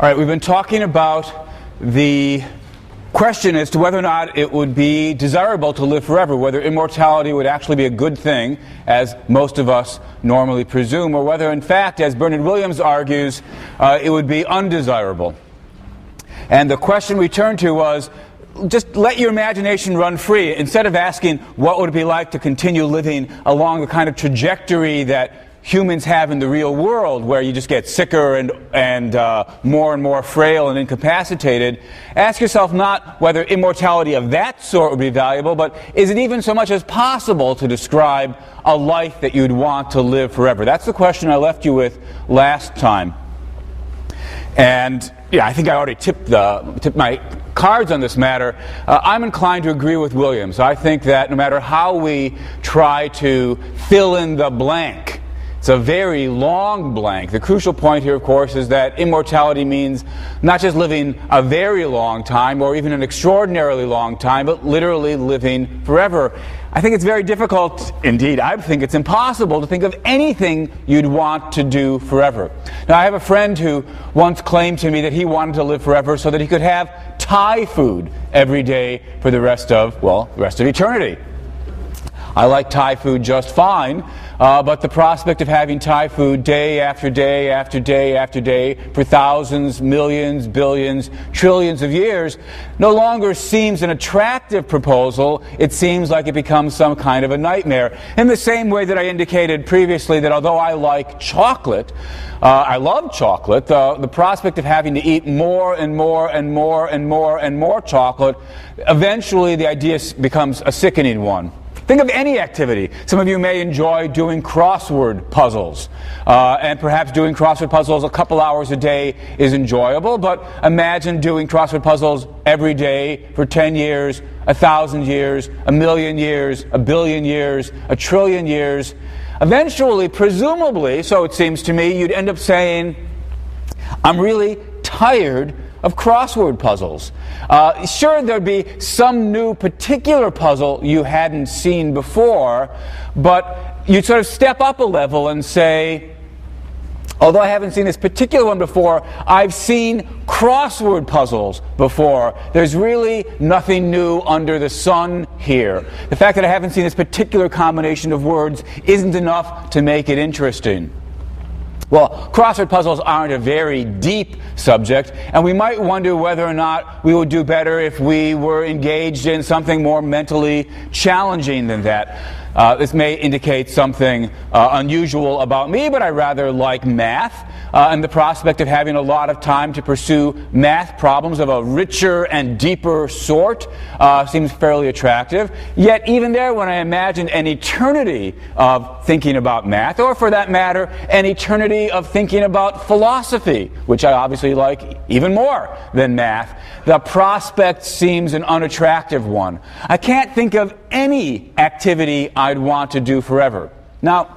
All right, we've been talking about the question as to whether or not it would be desirable to live forever, whether immortality would actually be a good thing, as most of us normally presume, or whether, in fact, as Bernard Williams argues, it would be undesirable. And the question we turned to was, just let your imagination run free. Instead of asking what would it be like to continue living along the kind of trajectory that humans have in the real world, where you just get sicker and more frail and incapacitated, ask yourself not whether immortality of that sort would be valuable, but is it even so much as possible to describe a life that you'd want to live forever? That's the question I left you with last time. And yeah, I think I already tipped my cards on this matter. I'm inclined to agree with Williams. I think that no matter how we try to fill in the blank, it's a very long blank. The crucial point here, of course, is that immortality means not just living a very long time or even an extraordinarily long time, but literally living forever. I think it's very difficult, indeed, I think it's impossible to think of anything you'd want to do forever. Now, I have a friend who once claimed to me that he wanted to live forever so that he could have Thai food every day for the rest of eternity. I like Thai food just fine, but the prospect of having Thai food day after day after day after day for thousands, millions, billions, trillions of years no longer seems an attractive proposal. It seems like it becomes some kind of a nightmare. In the same way that I indicated previously that although I like chocolate, I love chocolate, the prospect of having to eat more and more and more and more and more chocolate, eventually the idea becomes a sickening one. Think of any activity. Some of you may enjoy doing crossword puzzles, and perhaps doing crossword puzzles a couple hours a day is enjoyable, but imagine doing crossword puzzles every day for 10 years, 1,000 years, 1,000,000 years, 1,000,000,000 years, 1,000,000,000,000 years. Eventually, presumably, so it seems to me, you'd end up saying, I'm really tired of crossword puzzles. Sure, there'd be some new particular puzzle you hadn't seen before, but you'd sort of step up a level and say, although I haven't seen this particular one before, I've seen crossword puzzles before. There's really nothing new under the sun here. The fact that I haven't seen this particular combination of words isn't enough to make it interesting. Well, crossword puzzles aren't a very deep subject, and we might wonder whether or not we would do better if we were engaged in something more mentally challenging than that. This may indicate something unusual about me, but I rather like math, and the prospect of having a lot of time to pursue math problems of a richer and deeper sort seems fairly attractive. Yet even there, when I imagine an eternity of thinking about math, or for that matter, an eternity of thinking about philosophy, which I obviously like even more than math, the prospect seems an unattractive one. I can't think of any activity I'd want to do forever. Now,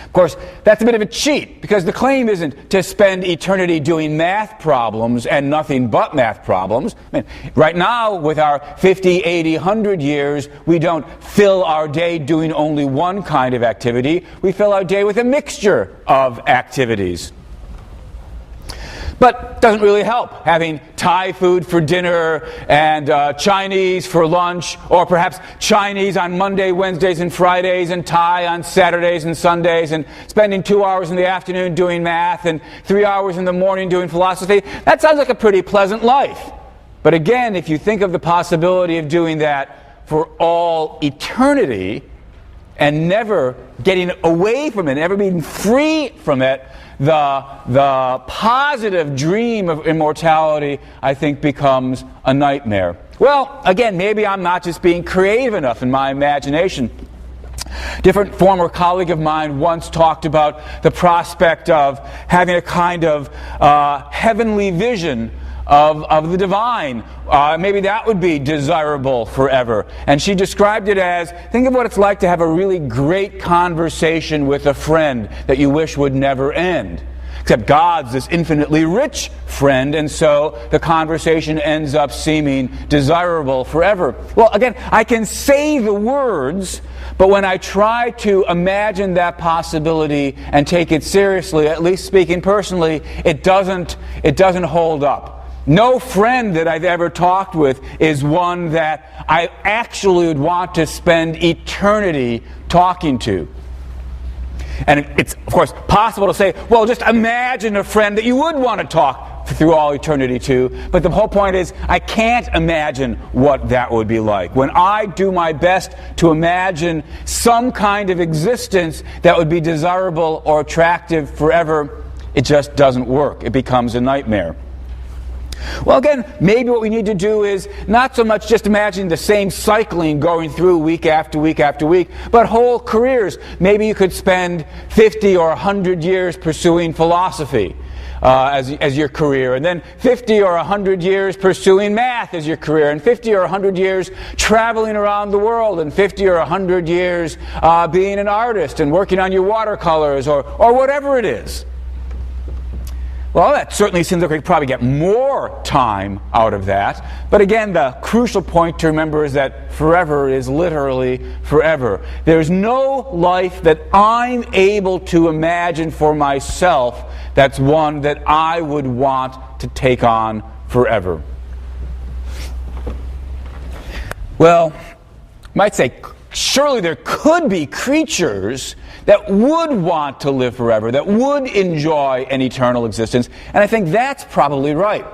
of course, that's a bit of a cheat, because the claim isn't to spend eternity doing math problems and nothing but math problems. I mean, right now, with our 50, 80, 100 years, we don't fill our day doing only one kind of activity. We fill our day with a mixture of activities. But it doesn't really help having Thai food for dinner and Chinese for lunch, or perhaps Chinese on Monday, Wednesdays, and Fridays, and Thai on Saturdays and Sundays, and spending 2 hours in the afternoon doing math and 3 hours in the morning doing philosophy. That sounds like a pretty pleasant life. But again, if you think of the possibility of doing that for all eternity and never getting away from it, never being free from it, the positive dream of immortality, I think, becomes a nightmare. Well, again, maybe I'm not just being creative enough in my imagination. Different former colleague of mine once talked about the prospect of having a kind of heavenly vision of the divine. Maybe that would be desirable forever. And she described it as, think of what it's like to have a really great conversation with a friend that you wish would never end. Except God's this infinitely rich friend, and so the conversation ends up seeming desirable forever. Well, again, I can say the words, but when I try to imagine that possibility and take it seriously, at least speaking personally, it doesn't hold up. No friend that I've ever talked with is one that I actually would want to spend eternity talking to. And it's, of course, possible to say, well, just imagine a friend that you would want to talk through all eternity to. But the whole point is, I can't imagine what that would be like. When I do my best to imagine some kind of existence that would be desirable or attractive forever, it just doesn't work. It becomes a nightmare. Well, again, maybe what we need to do is not so much just imagine the same cycling going through week after week after week, but whole careers. Maybe you could spend 50 or 100 years pursuing philosophy as your career, and then 50 or 100 years pursuing math as your career, and 50 or 100 years traveling around the world, and 50 or 100 years being an artist and working on your watercolors or whatever it is. Well, that certainly seems like we could probably get more time out of that. But again, the crucial point to remember is that forever is literally forever. There's no life that I'm able to imagine for myself that's one that I would want to take on forever. Well, you might say, surely there could be creatures that would want to live forever, that would enjoy an eternal existence, and I think that's probably right.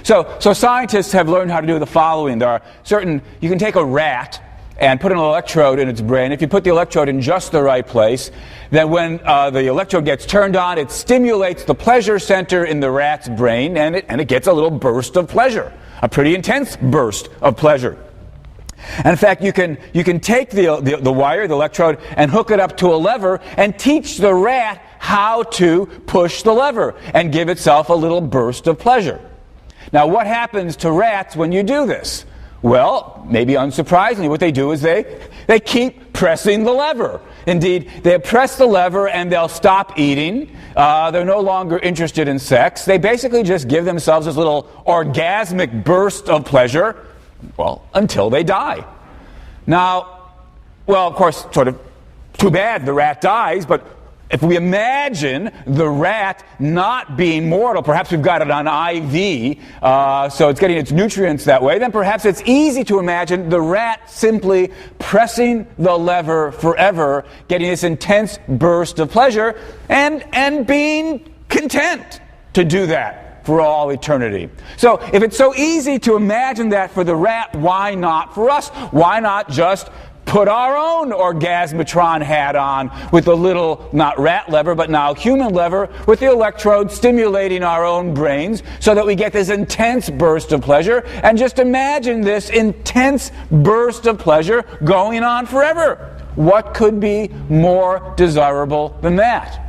So scientists have learned how to do the following. There are certain, you can take a rat and put an electrode in its brain. If you put the electrode in just the right place, then when the electrode gets turned on, it stimulates the pleasure center in the rat's brain, and it gets a little burst of pleasure, a pretty intense burst of pleasure. And in fact, you can take the wire, the electrode, and hook it up to a lever and teach the rat how to push the lever and give itself a little burst of pleasure. Now, what happens to rats when you do this? Well, maybe unsurprisingly, what they do is they keep pressing the lever. Indeed, they press the lever and they'll stop eating. They're no longer interested in sex. They basically just give themselves this little orgasmic burst of pleasure, well, until they die. Now, well, of course, sort of too bad the rat dies, but if we imagine the rat not being mortal, perhaps we've got it on IV, so it's getting its nutrients that way, then perhaps it's easy to imagine the rat simply pressing the lever forever, getting this intense burst of pleasure, and being content to do that for all eternity. So if it's so easy to imagine that for the rat, why not for us? Why not just put our own orgasmatron hat on with the little, not rat lever, but now human lever, with the electrode stimulating our own brains so that we get this intense burst of pleasure, and just imagine this intense burst of pleasure going on forever. What could be more desirable than that?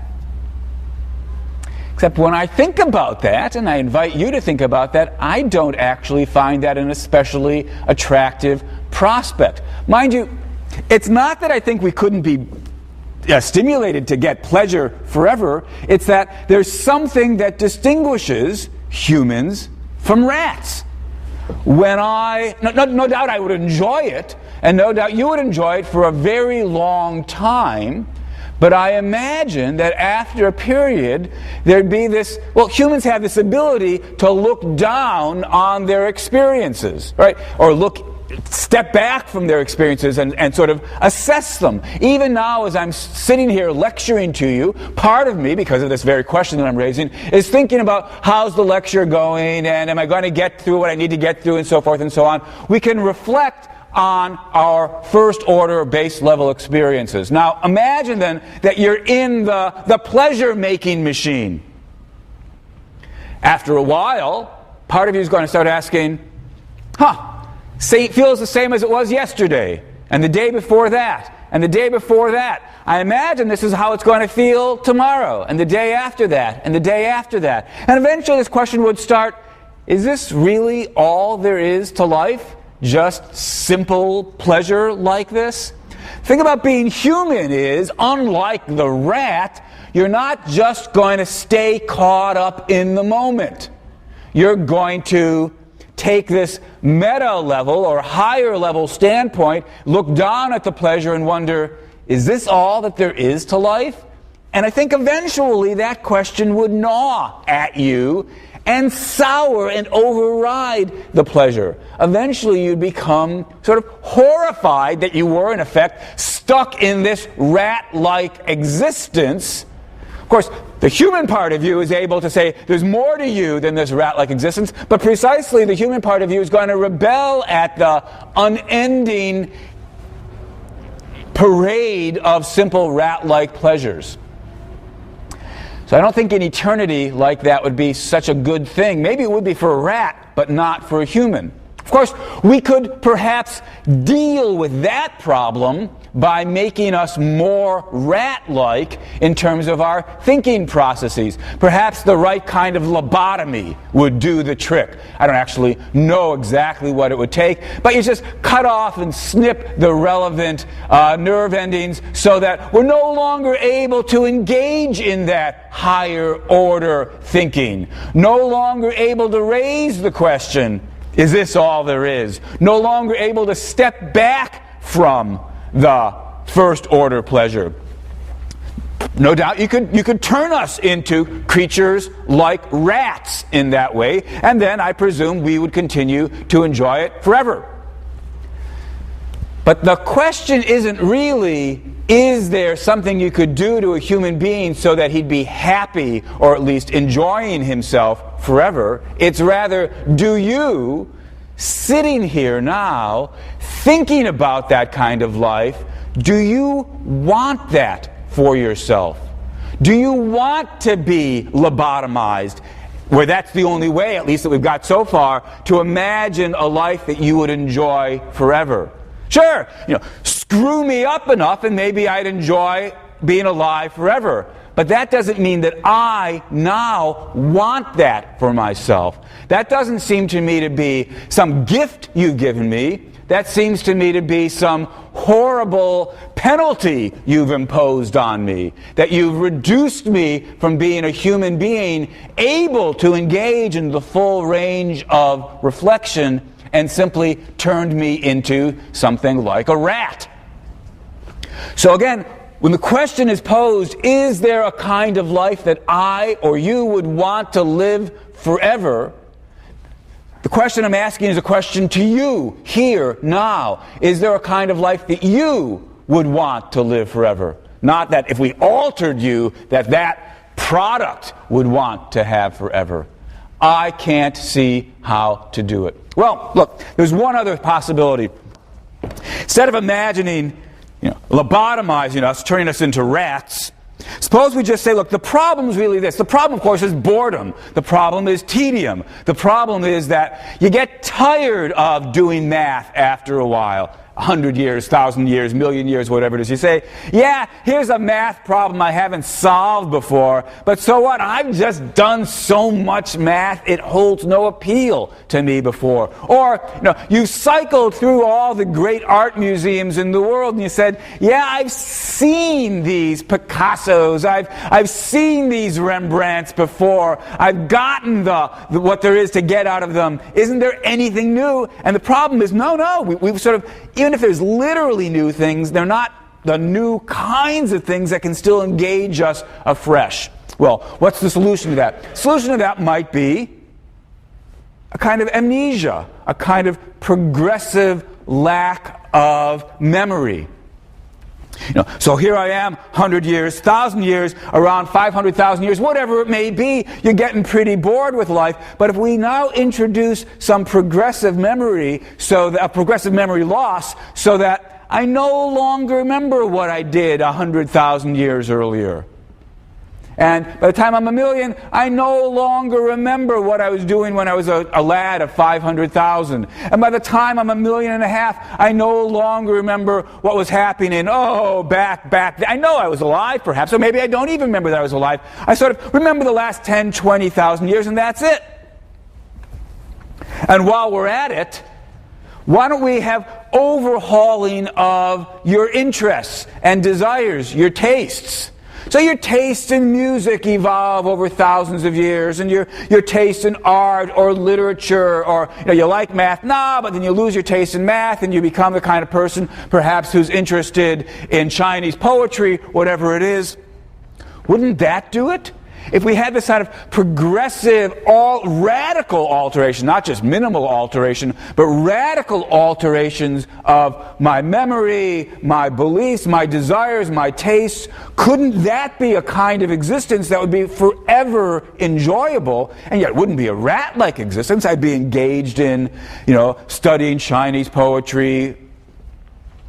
Except when I think about that, and I invite you to think about that, I don't actually find that an especially attractive prospect. Mind you, it's not that I think we couldn't be stimulated to get pleasure forever. It's that there's something that distinguishes humans from rats. When no doubt I would enjoy it, and no doubt you would enjoy it for a very long time, but I imagine that after a period, there'd be this, well, humans have this ability to look down on their experiences, right? Or step back from their experiences and sort of assess them. Even now, as I'm sitting here lecturing to you, part of me, because of this very question that I'm raising, is thinking about how's the lecture going, and am I going to get through what I need to get through, and so forth and so on. We can reflect on our first order base level experiences. Now imagine then that you're in the pleasure making machine. After a while, part of you is going to start asking, it feels the same as it was yesterday, and the day before that, and the day before that. I imagine this is how it's going to feel tomorrow, and the day after that, and the day after that. And eventually this question would start, is this really all there is to life? Just simple pleasure like this? The thing about being human is, unlike the rat, you're not just going to stay caught up in the moment. You're going to take this meta level or higher level standpoint, look down at the pleasure and wonder, is this all that there is to life? And I think eventually that question would gnaw at you and sour and override the pleasure. Eventually you'd become sort of horrified that you were, in effect, stuck in this rat-like existence. Of course, the human part of you is able to say, there's more to you than this rat-like existence, but precisely the human part of you is going to rebel at the unending parade of simple rat-like pleasures. So I don't think an eternity like that would be such a good thing. Maybe it would be for a rat, but not for a human. Of course, we could perhaps deal with that problem by making us more rat-like in terms of our thinking processes. Perhaps the right kind of lobotomy would do the trick. I don't actually know exactly what it would take, but you just cut off and snip the relevant nerve endings so that we're no longer able to engage in that higher order thinking. No longer able to raise the question, is this all there is? No longer able to step back from the first order pleasure. No doubt you could turn us into creatures like rats in that way, and then I presume we would continue to enjoy it forever. But the question isn't really, is there something you could do to a human being so that he'd be happy or at least enjoying himself forever? It's rather, do you, sitting here now, thinking about that kind of life, do you want that for yourself? Do you want to be lobotomized, where that's the only way, at least that we've got so far, to imagine a life that you would enjoy forever? Sure, screw me up enough and maybe I'd enjoy being alive forever. But that doesn't mean that I now want that for myself. That doesn't seem to me to be some gift you've given me. That seems to me to be some horrible penalty you've imposed on me. That you've reduced me from being a human being able to engage in the full range of reflection and simply turned me into something like a rat. So again, when the question is posed, is there a kind of life that I or you would want to live forever? The question I'm asking is a question to you, here, now. Is there a kind of life that you would want to live forever? Not that if we altered you, that product would want to have forever. I can't see how to do it. Well, look, there's one other possibility. Instead of imagining, lobotomizing us, turning us into rats, suppose we just say, look, the problem is really this. The problem, of course, is boredom. The problem is tedium. The problem is that you get tired of doing math after a while. 100 years, 1,000 years, million years, whatever it is. You say, yeah, here's a math problem I haven't solved before, but so what? I've just done so much math, it holds no appeal to me before. Or, you cycled through all the great art museums in the world and you said, yeah, I've seen these Picassos, I've seen these Rembrandts before, I've gotten what there is to get out of them. Isn't there anything new? And the problem is, no, we've sort of, even if there's literally new things, they're not the new kinds of things that can still engage us afresh. Well, what's the solution to that? The solution to that might be a kind of amnesia, a kind of progressive lack of memory. So here I am, 100 years, 1,000 years, around 500,000 years, whatever it may be, you're getting pretty bored with life. But if we now introduce some progressive memory, a progressive memory loss, so that I no longer remember what I did 100,000 years earlier. And by the time I'm a million, I no longer remember what I was doing when I was a lad of 500,000. And by the time I'm 1.5 million, I no longer remember what was happening. Back. I know I was alive, perhaps, or maybe I don't even remember that I was alive. I sort of remember the last 10, 20,000 years, and that's it. And while we're at it, why don't we have overhauling of your interests and desires, your tastes? So your tastes in music evolve over thousands of years, and your taste in art or literature, or you like math, but then you lose your taste in math and you become the kind of person perhaps who's interested in Chinese poetry, whatever it is. Wouldn't that do it? If we had this kind of progressive, radical alteration, not just minimal alteration, but radical alterations of my memory, my beliefs, my desires, my tastes, couldn't that be a kind of existence that would be forever enjoyable? And yet it wouldn't be a rat-like existence. I'd be engaged in, studying Chinese poetry.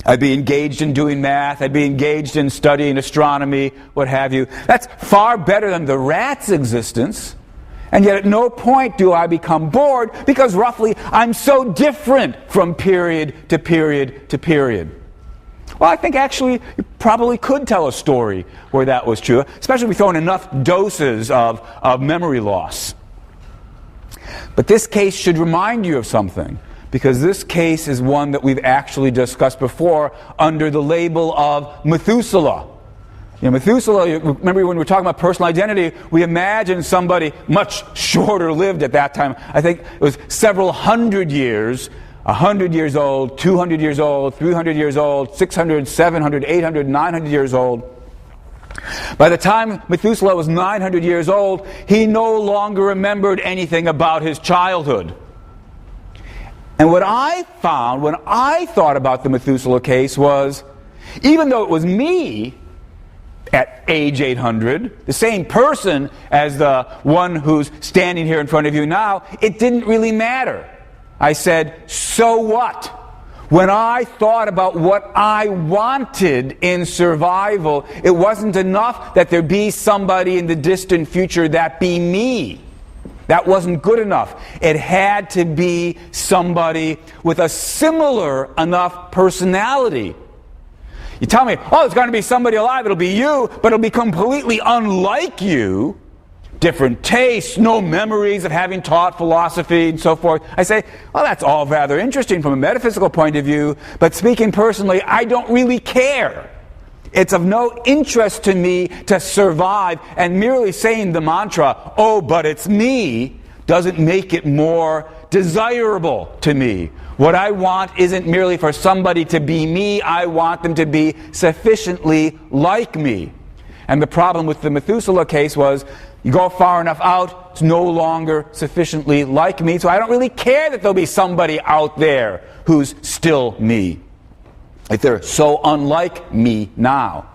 I'd be engaged in doing math. I'd be engaged in studying astronomy, what have you. That's far better than the rat's existence. And yet at no point do I become bored, because roughly I'm so different from period to period to period. Well, I think actually you probably could tell a story where that was true, especially if we throw in enough doses of memory loss. But this case should remind you of something, because this case is one that we've actually discussed before under the label of Methuselah. Methuselah, remember when we were talking about personal identity, we imagined somebody much shorter lived at that time. I think it was several hundred years, 100 years old, 200 years old, 300 years old, 600, 700, 800, 900 years old. By the time Methuselah was 900 years old, he no longer remembered anything about his childhood. And what I found when I thought about the Methuselah case was, even though it was me at age 800, the same person as the one who's standing here in front of you now, it didn't really matter. I said, so what? When I thought about what I wanted in survival, it wasn't enough that there be somebody in the distant future that be me. That wasn't good enough. It had to be somebody with a similar enough personality. You tell me, there's going to be somebody alive, it'll be you, but it'll be completely unlike you. Different tastes, no memories of having taught philosophy and so forth. I say, that's all rather interesting from a metaphysical point of view, but speaking personally, I don't really care. It's of no interest to me to survive, and merely saying the mantra, but it's me, doesn't make it more desirable to me. What I want isn't merely for somebody to be me, I want them to be sufficiently like me. And the problem with the Methuselah case was, you go far enough out, it's no longer sufficiently like me, so I don't really care that there'll be somebody out there who's still me, if they're so unlike me now.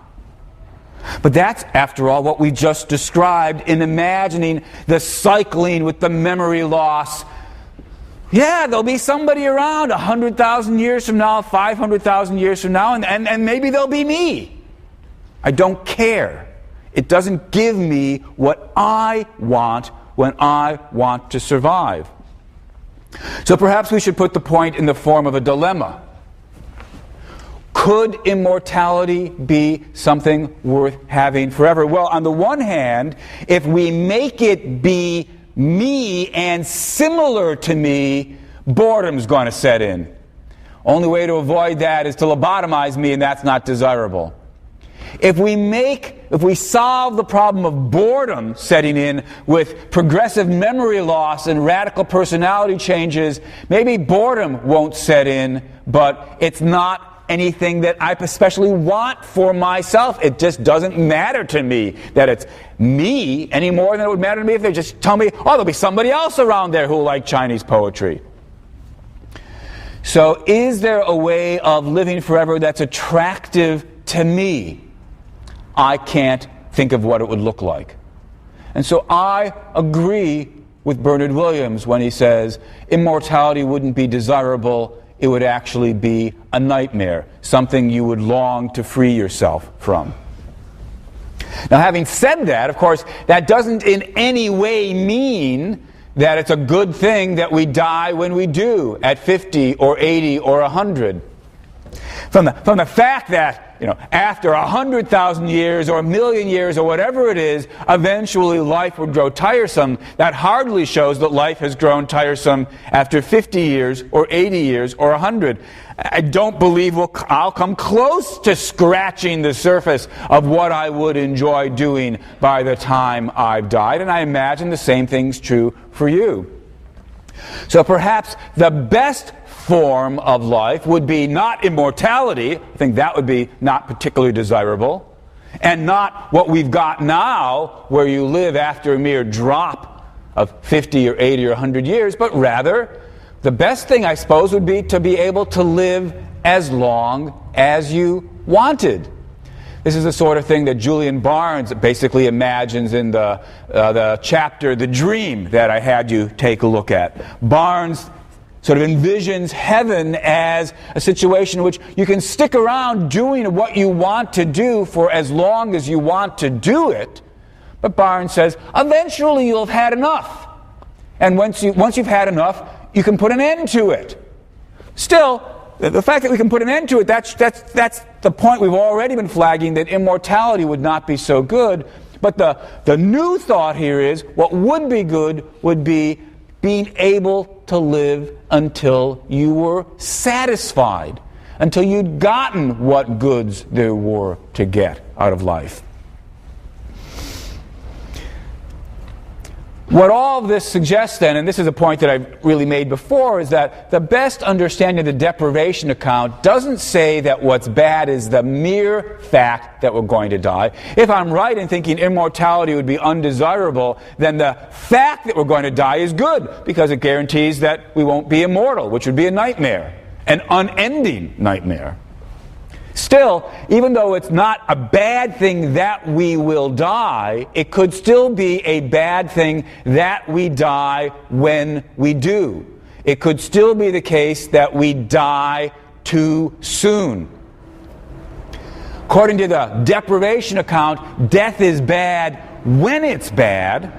But that's, after all, what we just described in imagining the cycling with the memory loss. Yeah, there'll be somebody around 100,000 years from now, 500,000 years from now, and maybe they'll be me. I don't care. It doesn't give me what I want when I want to survive. So perhaps we should put the point in the form of a dilemma. Could immortality be something worth having forever? Well, on the one hand, if we make it be me and similar to me, boredom's going to set in. Only way to avoid that is to lobotomize me, and that's not desirable. If we solve the problem of boredom setting in with progressive memory loss and radical personality changes, maybe boredom won't set in, but it's not anything that I especially want for myself. It just doesn't matter to me that it's me any more than it would matter to me if they just tell me, there'll be somebody else around there who'll like Chinese poetry. So is there a way of living forever that's attractive to me? I can't think of what it would look like. And so I agree with Bernard Williams when he says immortality wouldn't be desirable, it would actually be a nightmare, something you would long to free yourself from. Now, having said that, of course, that doesn't in any way mean that it's a good thing that we die when we do, at 50 or 80 or 100. From the fact that, after 100,000 years or 1,000,000 years or whatever it is, eventually life would grow tiresome, that hardly shows that life has grown tiresome after 50 years or 80 years or 100. I don't believe I'll come close to scratching the surface of what I would enjoy doing by the time I've died, and I imagine the same thing's true for you. So perhaps the best form of life would be not immortality. I think that would be not particularly desirable. And not what we've got now, where you live after a mere drop of 50 or 80 or 100 years, but rather the best thing, I suppose, would be to be able to live as long as you wanted. This is the sort of thing that Julian Barnes basically imagines in the chapter, The Dream, that I had you take a look at. Barnes sort of envisions heaven as a situation in which you can stick around doing what you want to do for as long as you want to do it. But Barnes says, eventually you'll have had enough. And once you've had enough, you can put an end to it. Still, the fact that we can put an end to it, that's the point we've already been flagging, that immortality would not be so good. But the new thought here is, what would be good would be being able to live until you were satisfied, until you'd gotten what goods there were to get out of life. What all of this suggests then, and this is a point that I've really made before, is that the best understanding of the deprivation account doesn't say that what's bad is the mere fact that we're going to die. If I'm right in thinking immortality would be undesirable, then the fact that we're going to die is good, because it guarantees that we won't be immortal, which would be a nightmare, an unending nightmare. Still, even though it's not a bad thing that we will die, it could still be a bad thing that we die when we do. It could still be the case that we die too soon. According to the deprivation account, death is bad when it's bad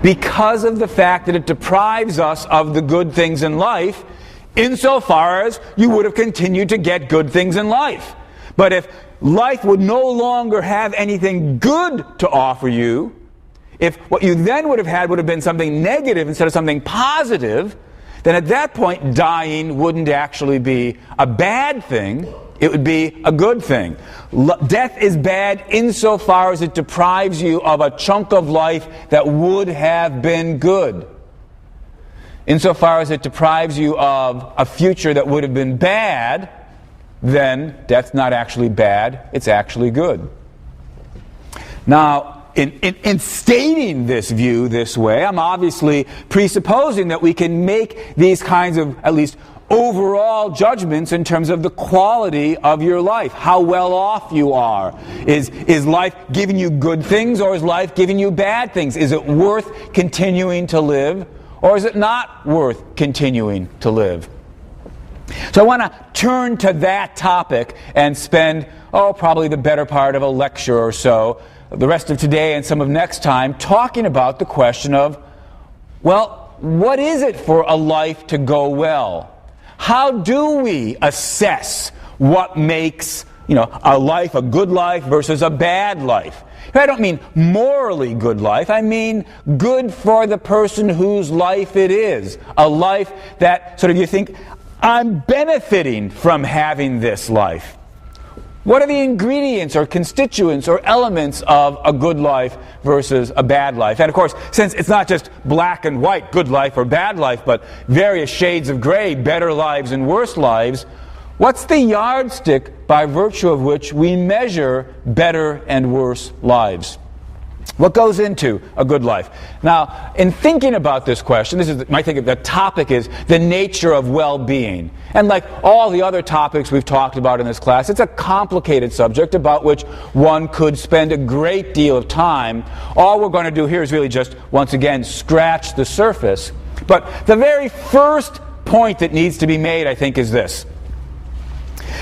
because of the fact that it deprives us of the good things in life, insofar as you would have continued to get good things in life. But if life would no longer have anything good to offer you, if what you then would have had would have been something negative instead of something positive, then at that point dying wouldn't actually be a bad thing, it would be a good thing. Death is bad insofar as it deprives you of a chunk of life that would have been good. Insofar as it deprives you of a future that would have been bad, then death's not actually bad, it's actually good. Now, in stating this view this way, I'm obviously presupposing that we can make these kinds of, at least overall judgments in terms of the quality of your life, how well off you are. Is life giving you good things, or is life giving you bad things? Is it worth continuing to live, or is it not worth continuing to live? So I want to turn to that topic and spend, probably the better part of a lecture or so, the rest of today and some of next time, talking about the question of, well, what is it for a life to go well? How do we assess what makes, a life a good life versus a bad life? I don't mean morally good life. I mean good for the person whose life it is. A life that sort of you think, I'm benefiting from having this life. What are the ingredients or constituents or elements of a good life versus a bad life? And of course, since it's not just black and white, good life or bad life, but various shades of gray, better lives and worse lives, what's the yardstick by virtue of which we measure better and worse lives? What goes into a good life? Now, in thinking about this question, the topic is the nature of well-being. And like all the other topics we've talked about in this class, it's a complicated subject about which one could spend a great deal of time. All we're going to do here is really just, once again, scratch the surface. But the very first point that needs to be made, I think, is this.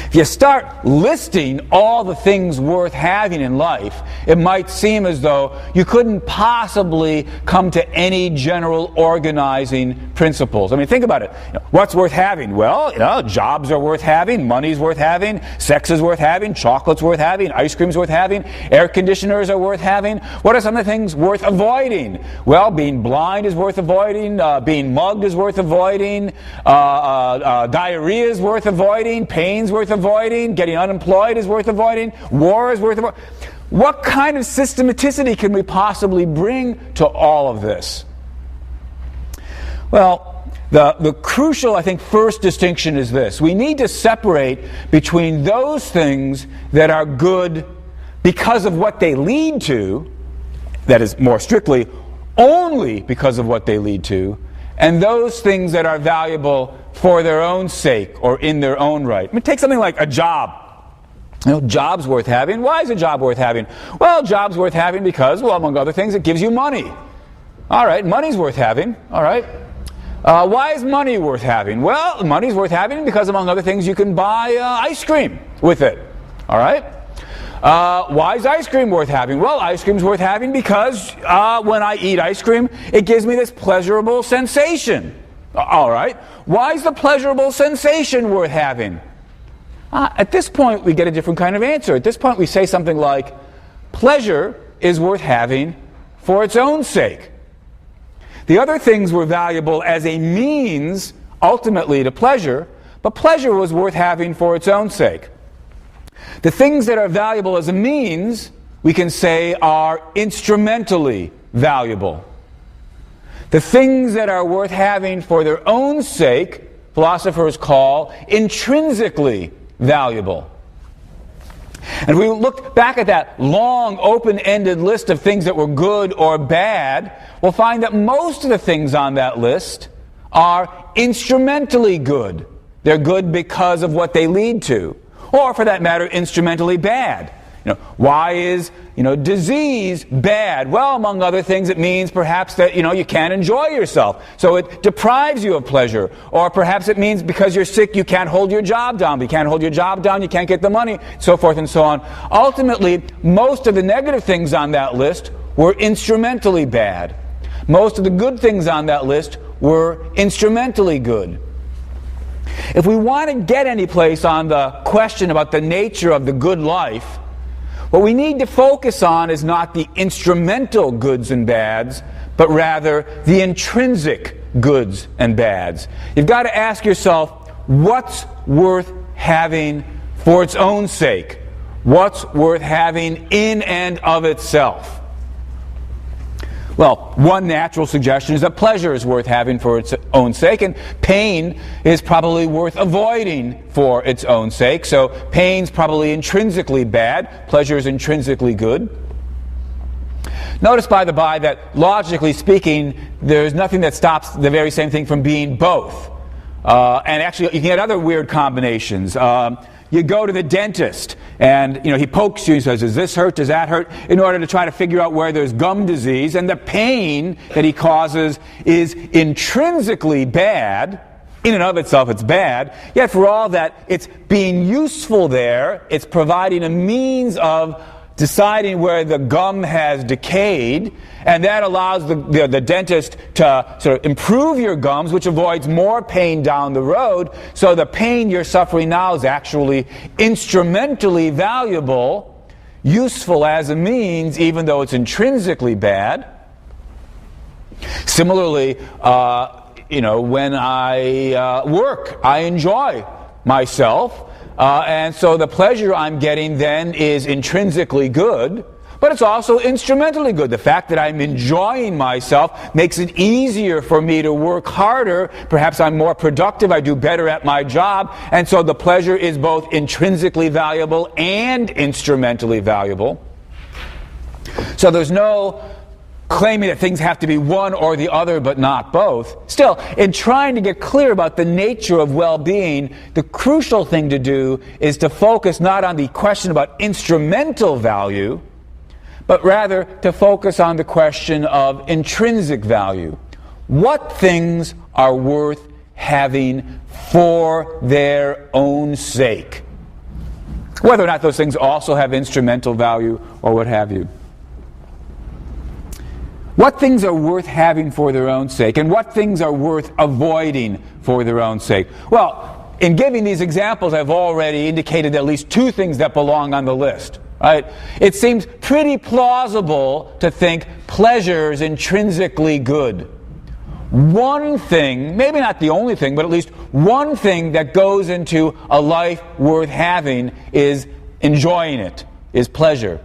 If you start listing all the things worth having in life, it might seem as though you couldn't possibly come to any general organizing principles. I mean, think about it. What's worth having? Well, jobs are worth having, money's worth having, sex is worth having, chocolate's worth having, ice cream's worth having, air conditioners are worth having. What are some of the things worth avoiding? Well, being blind is worth avoiding, being mugged is worth avoiding, diarrhea is worth avoiding, pain's worth avoiding, getting unemployed is worth avoiding, war is worth avoiding. What kind of systematicity can we possibly bring to all of this? Well, the crucial, I think, first distinction is this. We need to separate between those things that are good because of what they lead to, that is, more strictly, only because of what they lead to, and those things that are valuable for their own sake or in their own right. I mean, take something like a job. Job's worth having. Why is a job worth having? Well, job's worth having because, well, among other things, it gives you money. All right, money's worth having. All right. Why is money worth having? Well, money's worth having because, among other things, you can buy ice cream with it. All right. Why is ice cream worth having? Well, ice cream's worth having because when I eat ice cream, it gives me this pleasurable sensation. All right. Why is the pleasurable sensation worth having? At this point, we get a different kind of answer. At this point, we say something like, pleasure is worth having for its own sake. The other things were valuable as a means, ultimately, to pleasure, but pleasure was worth having for its own sake. The things that are valuable as a means, we can say, are instrumentally valuable. The things that are worth having for their own sake, philosophers call intrinsically valuable. And we look back at that long, open-ended list of things that were good or bad, we'll find that most of the things on that list are instrumentally good. They're good because of what they lead to. Or, for that matter, instrumentally bad. Why is, disease bad? Well, among other things, it means perhaps that, you can't enjoy yourself. So it deprives you of pleasure. Or perhaps it means because you're sick, you can't hold your job down. You can't hold your job down, you can't get the money, so forth and so on. Ultimately, most of the negative things on that list were instrumentally bad. Most of the good things on that list were instrumentally good. If we want to get any place on the question about the nature of the good life, what we need to focus on is not the instrumental goods and bads, but rather the intrinsic goods and bads. You've got to ask yourself, what's worth having for its own sake? What's worth having in and of itself? Well, one natural suggestion is that pleasure is worth having for its own sake, and pain is probably worth avoiding for its own sake. So pain's probably intrinsically bad, pleasure is intrinsically good. Notice, by the by, that logically speaking, there's nothing that stops the very same thing from being both. And actually, you can get other weird combinations. You go to the dentist, and he pokes you and says, does this hurt, does that hurt, in order to try to figure out where there's gum disease, and the pain that he causes is intrinsically bad. In and of itself, it's bad. Yet for all that, it's being useful there, it's providing a means of deciding where the gum has decayed, and that allows the dentist to sort of improve your gums, which avoids more pain down the road. So the pain you're suffering now is actually instrumentally valuable, useful as a means, even though it's intrinsically bad. Similarly, when I work, I enjoy myself. And so the pleasure I'm getting then is intrinsically good, but it's also instrumentally good. The fact that I'm enjoying myself makes it easier for me to work harder. Perhaps I'm more productive, I do better at my job, and so the pleasure is both intrinsically valuable and instrumentally valuable. So there's no claiming that things have to be one or the other but not both. Still, in trying to get clear about the nature of well-being, the crucial thing to do is to focus not on the question about instrumental value, but rather to focus on the question of intrinsic value. What things are worth having for their own sake? Whether or not those things also have instrumental value or what have you. What things are worth having for their own sake, and what things are worth avoiding for their own sake? Well, in giving these examples, I've already indicated at least two things that belong on the list. Right? It seems pretty plausible to think pleasure is intrinsically good. One thing, maybe not the only thing, but at least one thing that goes into a life worth having is enjoying it, is pleasure.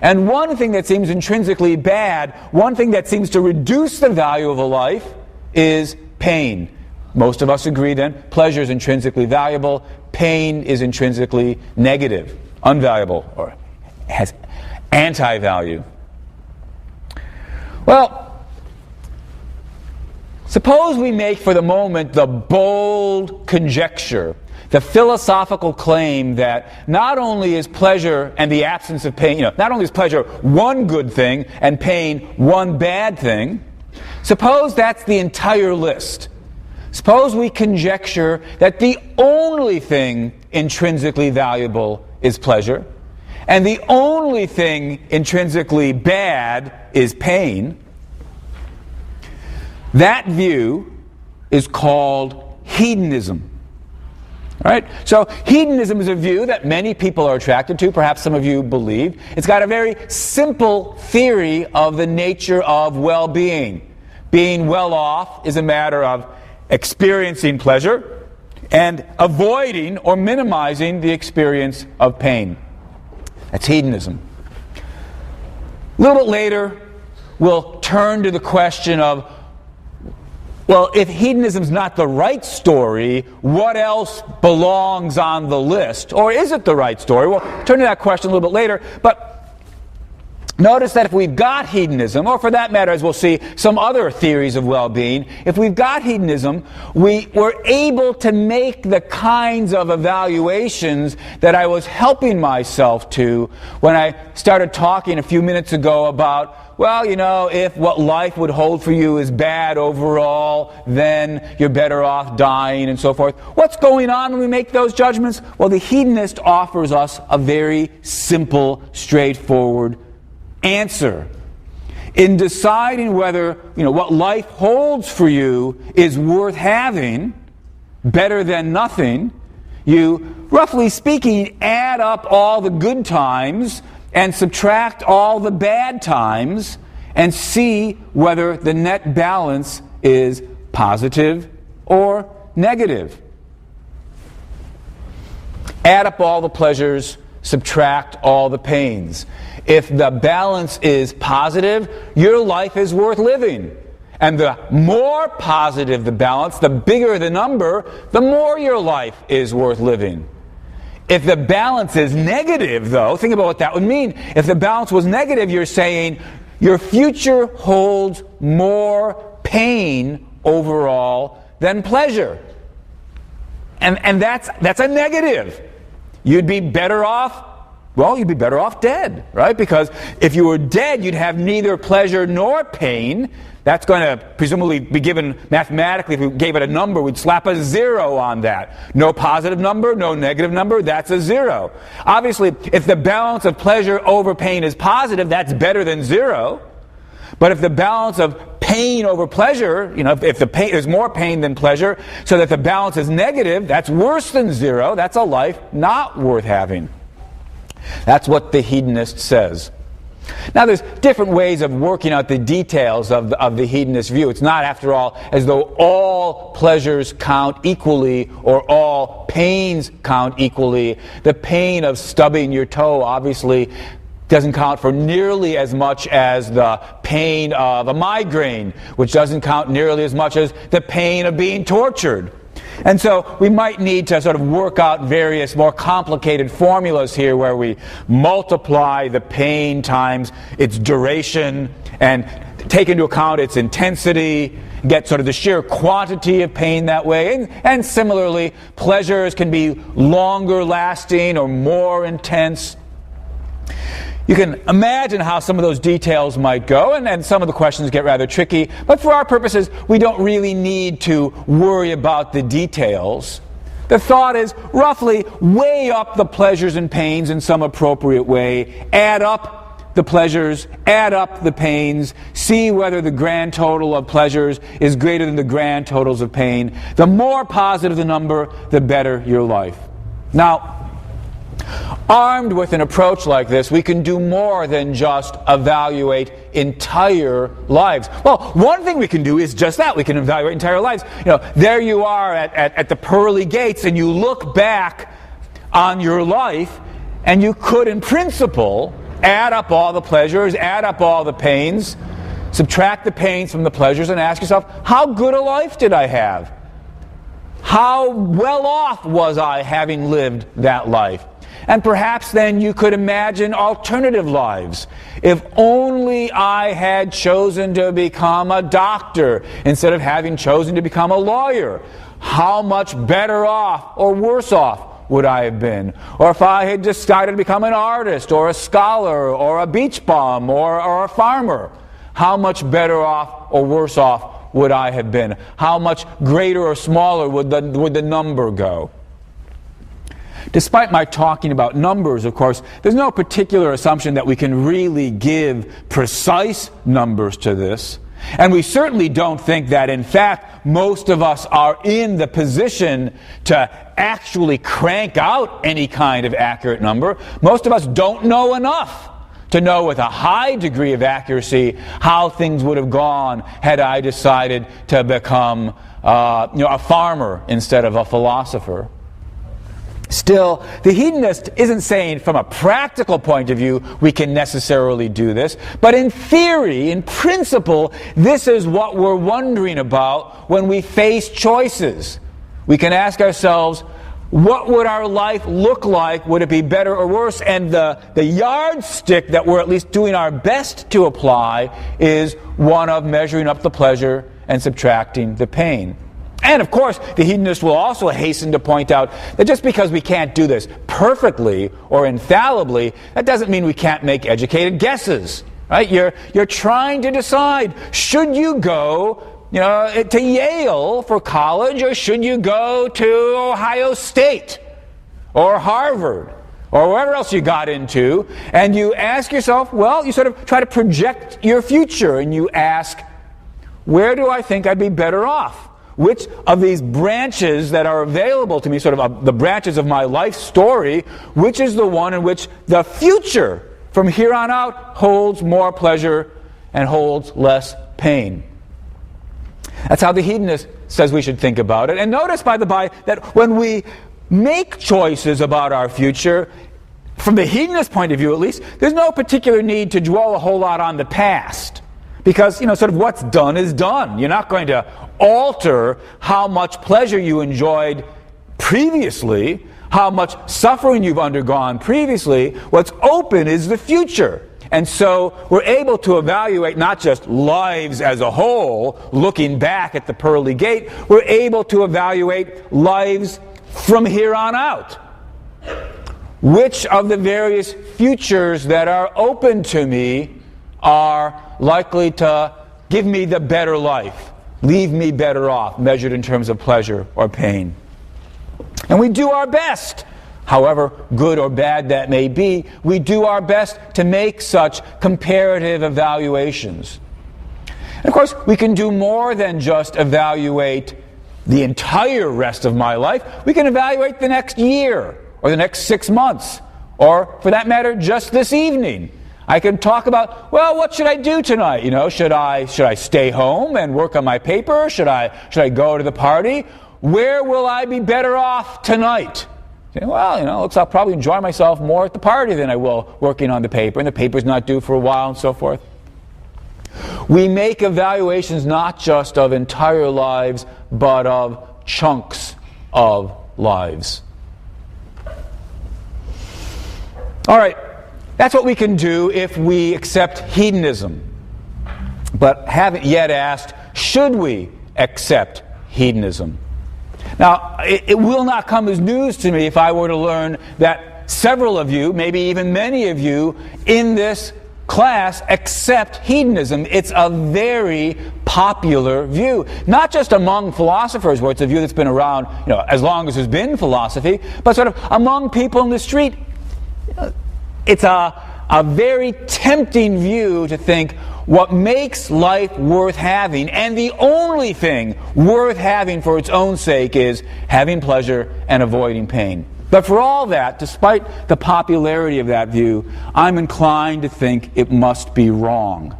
And one thing that seems intrinsically bad, one thing that seems to reduce the value of a life, is pain. Most of us agree then, pleasure is intrinsically valuable, pain is intrinsically negative, unvaluable, or has anti-value. Well, suppose we make for the moment the bold conjecture, the philosophical claim that not only is pleasure and the absence of pain, not only is pleasure one good thing and pain one bad thing, suppose that's the entire list. Suppose we conjecture that the only thing intrinsically valuable is pleasure, and the only thing intrinsically bad is pain. That view is called hedonism. All right? So hedonism is a view that many people are attracted to, perhaps some of you believe. It's got a very simple theory of the nature of well-being. Being well off is a matter of experiencing pleasure and avoiding or minimizing the experience of pain. That's hedonism. A little bit later, we'll turn to the question of, well, if hedonism's not the right story, what else belongs on the list? Or is it the right story? We'll turn to that question a little bit later. But notice that if we've got hedonism, or for that matter, as we'll see, some other theories of well-being, if we've got hedonism, we were able to make the kinds of evaluations that I was helping myself to when I started talking a few minutes ago about, well, if what life would hold for you is bad overall, then you're better off dying and so forth. What's going on when we make those judgments? Well, the hedonist offers us a very simple, straightforward answer. In deciding whether what life holds for you is worth having, better than nothing, you, roughly speaking, add up all the good times and subtract all the bad times and see whether the net balance is positive or negative. Add up all the pleasures, subtract all the pains. If the balance is positive, your life is worth living. And the more positive the balance, the bigger the number, the more your life is worth living. If the balance is negative, though, think about what that would mean. If the balance was negative, you're saying your future holds more pain overall than pleasure. And that's a negative. You'd be better off, you'd be better off dead, right? Because if you were dead, you'd have neither pleasure nor pain. That's going to presumably be given mathematically. If we gave it a number, we'd slap a 0 on that. No positive number, no negative number, that's a 0. Obviously, if the balance of pleasure over pain is positive, that's better than 0. But if the balance of pain over pleasure, if the pain is more pain than pleasure, so that the balance is negative, that's worse than 0. That's a life not worth having. That's what the hedonist says. Now, there's different ways of working out the details of the hedonist view. It's not, after all, as though all pleasures count equally or all pains count equally. The pain of stubbing your toe, obviously, doesn't count for nearly as much as the pain of a migraine, which doesn't count nearly as much as the pain of being tortured. And so we might need to sort of work out various more complicated formulas here where we multiply the pain times its duration and take into account its intensity, get sort of the sheer quantity of pain that way. And similarly, pleasures can be longer lasting or more intense. You can imagine how some of those details might go, and some of the questions get rather tricky. But for our purposes, we don't really need to worry about the details. The thought is roughly weigh up the pleasures and pains in some appropriate way, add up the pleasures, add up the pains, see whether the grand total of pleasures is greater than the grand totals of pain. The more positive the number, the better your life. Now, armed with an approach like this, we can do more than just evaluate entire lives. Well, one thing we can do is just that. We can evaluate entire lives. There you are at the pearly gates, and you look back on your life, and you could, in principle, add up all the pleasures, add up all the pains, subtract the pains from the pleasures, and ask yourself, how good a life did I have? How well off was I having lived that life? And perhaps then you could imagine alternative lives. If only I had chosen to become a doctor instead of having chosen to become a lawyer, how much better off or worse off would I have been? Or if I had decided to become an artist or a scholar or a beach bum or a farmer, how much better off or worse off would I have been? How much greater or smaller would the number go? Despite my talking about numbers, of course, there's no particular assumption that we can really give precise numbers to this. And we certainly don't think that, in fact, most of us are in the position to actually crank out any kind of accurate number. Most of us don't know enough to know with a high degree of accuracy how things would have gone had I decided to become a farmer instead of a philosopher. Still, the hedonist isn't saying from a practical point of view we can necessarily do this, but in theory, in principle, this is what we're wondering about when we face choices. We can ask ourselves, what would our life look like? Would it be better or worse? And the yardstick that we're at least doing our best to apply is one of measuring up the pleasure and subtracting the pain. And of course, the hedonist will also hasten to point out that just because we can't do this perfectly or infallibly, that doesn't mean we can't make educated guesses. Right? You're trying to decide, should you go to Yale for college, or should you go to Ohio State or Harvard or wherever else you got into? And you ask yourself, you sort of try to project your future, and you ask, where do I think I'd be better off? Which of these branches that are available to me, sort of the branches of my life story, which is the one in which the future from here on out holds more pleasure and holds less pain? That's how the hedonist says we should think about it. And notice, by the by, that when we make choices about our future, from the hedonist point of view at least, there's no particular need to dwell a whole lot on the past. Because, sort of what's done is done. You're not going to alter how much pleasure you enjoyed previously, how much suffering you've undergone previously. What's open is the future. And so we're able to evaluate not just lives as a whole, looking back at the pearly gate, we're able to evaluate lives from here on out. Which of the various futures that are open to me are likely to give me the better life, leave me better off, measured in terms of pleasure or pain. And we do our best, however good or bad that may be, we do our best to make such comparative evaluations. And of course, we can do more than just evaluate the entire rest of my life. We can evaluate the next year, or the next 6 months, or for that matter, just this evening. I can talk about, what should I do tonight? Should I stay home and work on my paper? Should I go to the party? Where will I be better off tonight? Looks I'll probably enjoy myself more at the party than I will working on the paper, and the paper's not due for a while, and so forth. We make evaluations not just of entire lives, but of chunks of lives. All right. That's what we can do if we accept hedonism. But haven't yet asked, should we accept hedonism? Now, it will not come as news to me if I were to learn that several of you, maybe even many of you, in this class accept hedonism. It's a very popular view. Not just among philosophers, where it's a view that's been around as long as there's been philosophy, but sort of among people in the street. It's a a very tempting view to think what makes life worth having, and the only thing worth having for its own sake, is having pleasure and avoiding pain. But for all that, despite the popularity of that view, I'm inclined to think it must be wrong.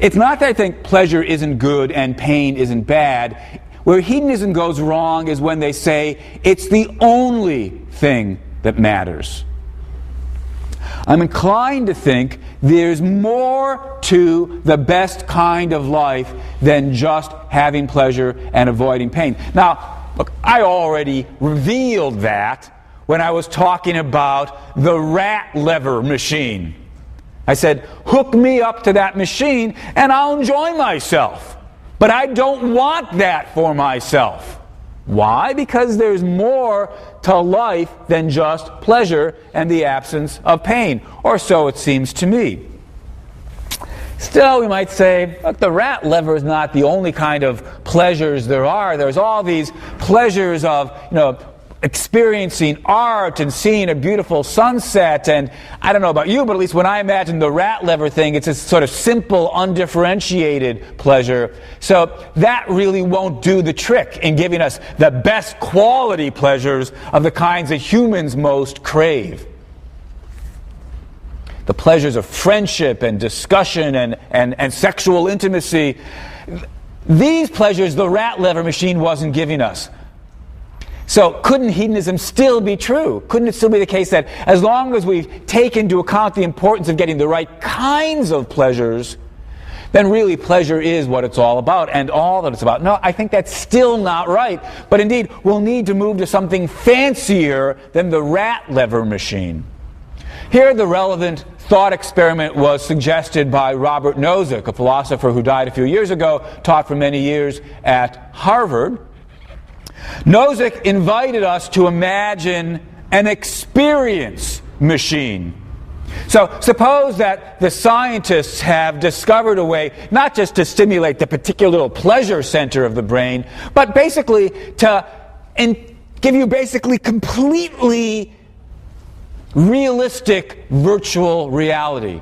It's not that I think pleasure isn't good and pain isn't bad. Where hedonism goes wrong is when they say it's the only thing that matters. I'm inclined to think there's more to the best kind of life than just having pleasure and avoiding pain. Now, look, I already revealed that when I was talking about the rat lever machine. I said, hook me up to that machine and I'll enjoy myself. But I don't want that for myself. Why? Because there's more to life than just pleasure and the absence of pain. Or so it seems to me. Still, we might say, look, the rat lever is not the only kind of pleasures there are. There's all these pleasures of, experiencing art and seeing a beautiful sunset. And I don't know about you, but at least when I imagine the rat lever thing, it's a sort of simple, undifferentiated pleasure. So that really won't do the trick in giving us the best quality pleasures of the kinds that humans most crave. The pleasures of friendship and discussion and sexual intimacy. These pleasures the rat lever machine wasn't giving us. So couldn't hedonism still be true? Couldn't it still be the case that as long as we take into account the importance of getting the right kinds of pleasures, then really pleasure is what it's all about and all that it's about? No, I think that's still not right. But indeed, we'll need to move to something fancier than the rat lever machine. Here, the relevant thought experiment was suggested by Robert Nozick, a philosopher who died a few years ago, taught for many years at Harvard. Nozick invited us to imagine an experience machine. So suppose that the scientists have discovered a way not just to stimulate the particular little pleasure center of the brain, but basically to give you basically completely realistic virtual reality.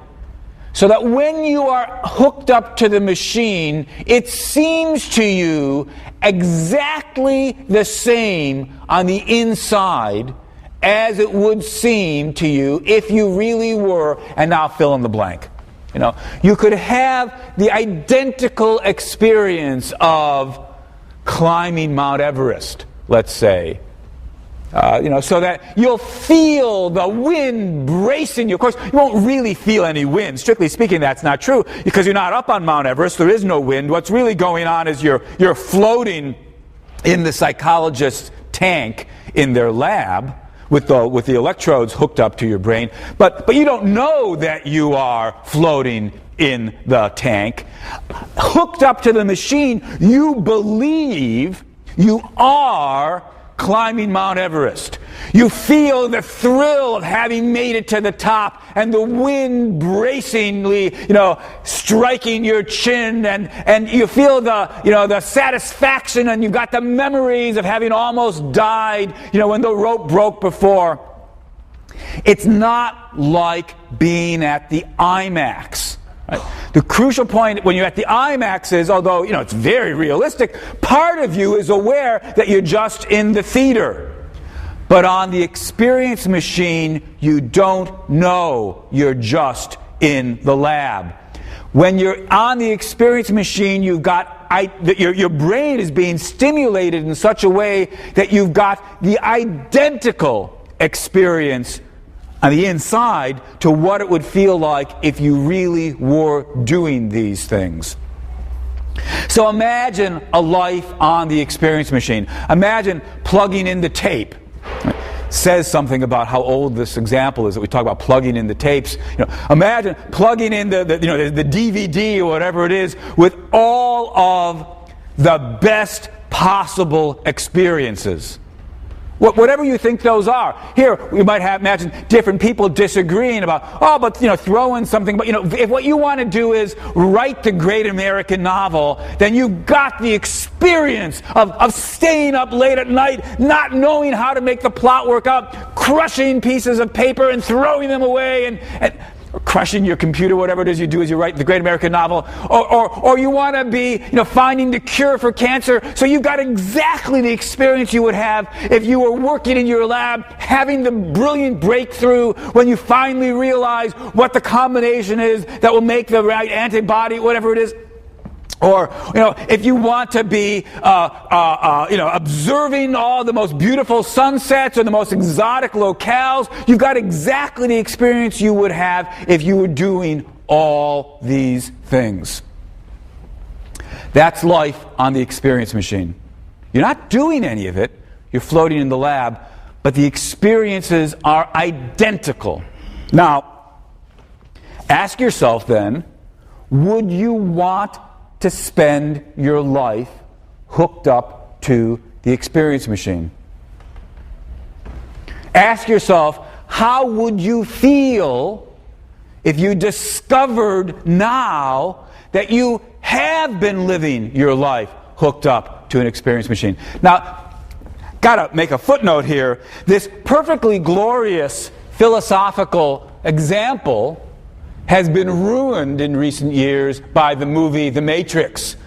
So that when you are hooked up to the machine, it seems to you exactly the same on the inside as it would seem to you if you really were, and now fill in the blank. You could have the identical experience of climbing Mount Everest, let's say. So that you'll feel the wind bracing you. Of course, you won't really feel any wind. Strictly speaking, that's not true, because you're not up on Mount Everest. There is no wind. What's really going on is you're floating in the psychologist's tank in their lab with the electrodes hooked up to your brain. But you don't know that you are floating in the tank. Hooked up to the machine, you believe you are climbing Mount Everest. You feel the thrill of having made it to the top, and the wind bracingly, striking your chin, and you feel the satisfaction, and you've got the memories of having almost died, when the rope broke before. It's not like being at the IMAX. Right? The crucial point when you're at the IMAX is, although it's very realistic, part of you is aware that you're just in the theater. But on the experience machine, you don't know you're just in the lab. When you're on the experience machine, you've got your brain is being stimulated in such a way that you've got the identical experience on the inside to what it would feel like if you really were doing these things. So imagine a life on the experience machine. Imagine plugging in the tape. Says something about how old this example is that we talk about plugging in the tapes. Imagine plugging in the DVD or whatever it is with all of the best possible experiences. Whatever you think those are. Here, we might imagine different people disagreeing about, throw in something. But, if what you want to do is write the great American novel, then you got the experience of staying up late at night, not knowing how to make the plot work out, crushing pieces of paper and throwing them away. And or crushing your computer, whatever it is you do as you write the great American novel, or you want to be, finding the cure for cancer. So you've got exactly the experience you would have if you were working in your lab, having the brilliant breakthrough when you finally realize what the combination is that will make the right antibody, whatever it is. Or, if you want to be, observing all the most beautiful sunsets or the most exotic locales, you've got exactly the experience you would have if you were doing all these things. That's life on the experience machine. You're not doing any of it. You're floating in the lab, but the experiences are identical. Now, ask yourself then, would you want to spend your life hooked up to the experience machine? Ask yourself, how would you feel if you discovered now that you have been living your life hooked up to an experience machine? Now, gotta make a footnote here. This perfectly glorious philosophical example has been ruined in recent years by the movie The Matrix.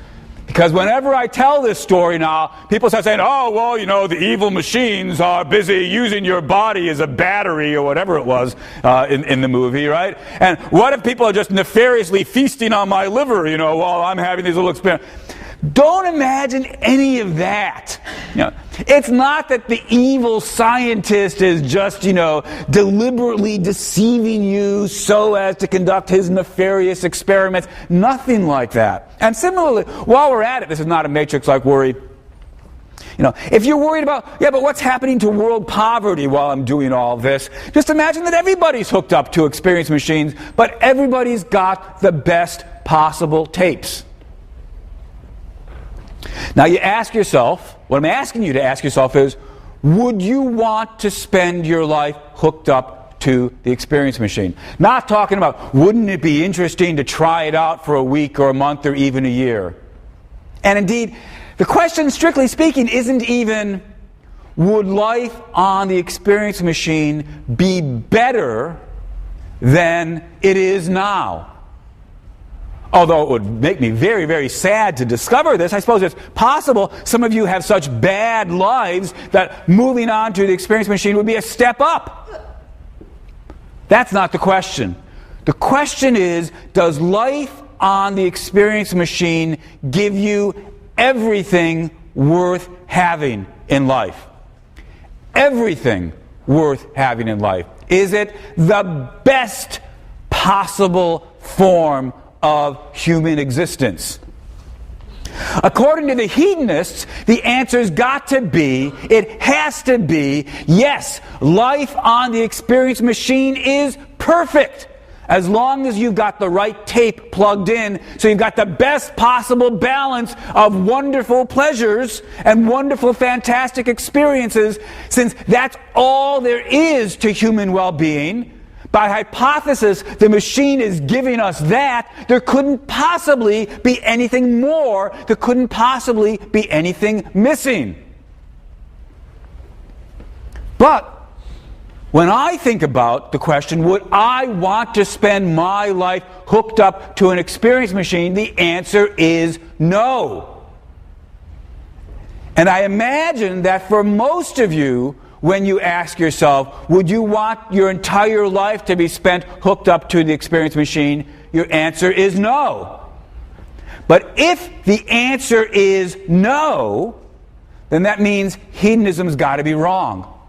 Because whenever I tell this story now, people start saying, oh, well, the evil machines are busy using your body as a battery or whatever it was in the movie, right? And what if people are just nefariously feasting on my liver, while I'm having these little experiments? Don't imagine any of that. It's not that the evil scientist is just, deliberately deceiving you so as to conduct his nefarious experiments. Nothing like that. And similarly, while we're at it, this is not a Matrix-like worry. If you're worried about, but what's happening to world poverty while I'm doing all this? Just imagine that everybody's hooked up to experience machines, but everybody's got the best possible tapes. Now you ask yourself, what I'm asking you to ask yourself is, would you want to spend your life hooked up to the experience machine? Not talking about, wouldn't it be interesting to try it out for a week or a month or even a year? And indeed, the question, strictly speaking, isn't even, would life on the experience machine be better than it is now? Although it would make me very, very sad to discover this, I suppose it's possible some of you have such bad lives that moving on to the experience machine would be a step up. That's not the question. The question is, does life on the experience machine give you everything worth having in life? Everything worth having in life. Is it the best possible form of human existence? According to the hedonists, the answer's got to be, it has to be, yes, life on the experience machine is perfect, as long as you've got the right tape plugged in, so you've got the best possible balance of wonderful pleasures and wonderful, fantastic experiences, since that's all there is to human well-being. By hypothesis, the machine is giving us that. There couldn't possibly be anything more. There couldn't possibly be anything missing. But when I think about the question, would I want to spend my life hooked up to an experience machine, the answer is no. And I imagine that for most of you, when you ask yourself, would you want your entire life to be spent hooked up to the experience machine? Your answer is no. But if the answer is no, then that means hedonism's got to be wrong.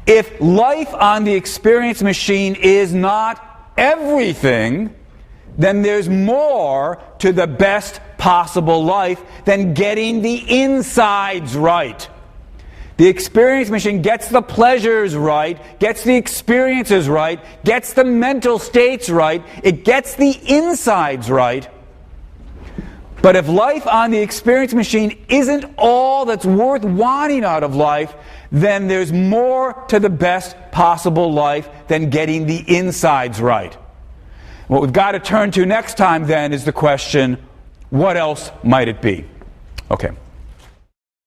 If life on the experience machine is not everything, then there's more to the best possible life than getting the insides right. The experience machine gets the pleasures right, gets the experiences right, gets the mental states right, it gets the insides right. But if life on the experience machine isn't all that's worth wanting out of life, then there's more to the best possible life than getting the insides right. What we've got to turn to next time then is the question, what else might it be? Okay.